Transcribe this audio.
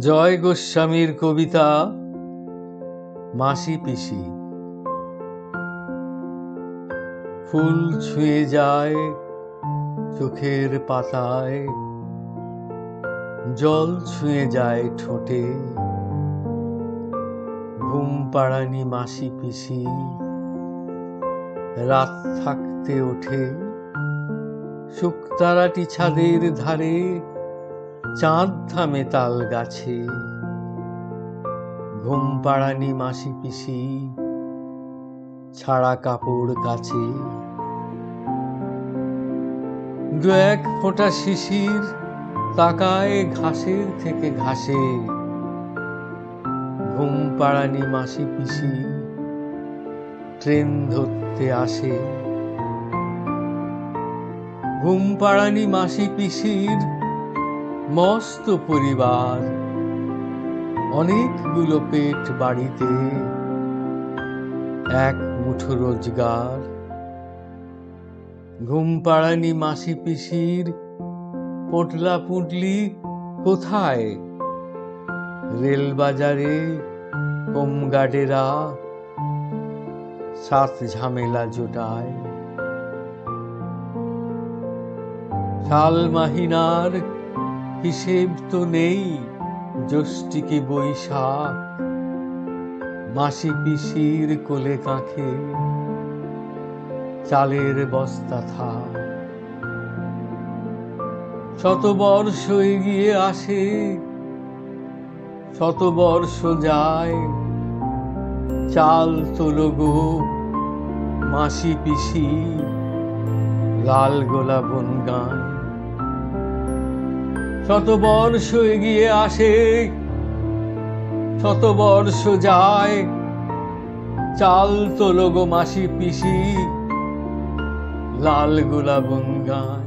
জয় গোস্বামীর কবিতা মাসি পিসি। ফুল ছুঁয়ে যায় চোখের পাতায়, জল ছুঁয়ে যায় ঠোঁটে। ঘুম পাড়ানি মাসি পিসি রাত থাকতে ওঠে। শুকতারাটি ছাদের ধারে, চাঁদ থামে তাল গাছে। ঘুম পাড়ানি মাসি পিসি ছাড়া কাপড় কাচে। দু এক ফোঁটা শিশির তাকায় ঘাসের থেকে ঘাসে। ঘুম পাড়ানি মাসি পিসি ট্রেন ধরতে আসে। ঘুম পাড়ানি মাসি পিসির মস্ত পরিবার, অনেকগুলো পেট বাড়িতে, এক মুঠো রোজগার। ঘুম পাড়ানি মাসি পিসির পোটলা পুটলি কোথায়? রেলবাজারে হোমগার্ডেরা সাত ঝামেলা জোটায়। সাল মাহিনার হিসেব তো নেই, জ্যৈষ্ঠ কি বৈশাখ। মাসি পিসির কোলে কাঁখে চালের বস্তা থাক। শতবর্ষ এগিয়ে আসে, শতবর্ষ যায়, চাল তোলো গো মাসি পিসি, লাল গোলা বনগান। শতবর্ষ এগিয়ে আসে, শতবর্ষ যায়, চাল তোলো গো মাসি পিসি, লাল গোলা বনগান।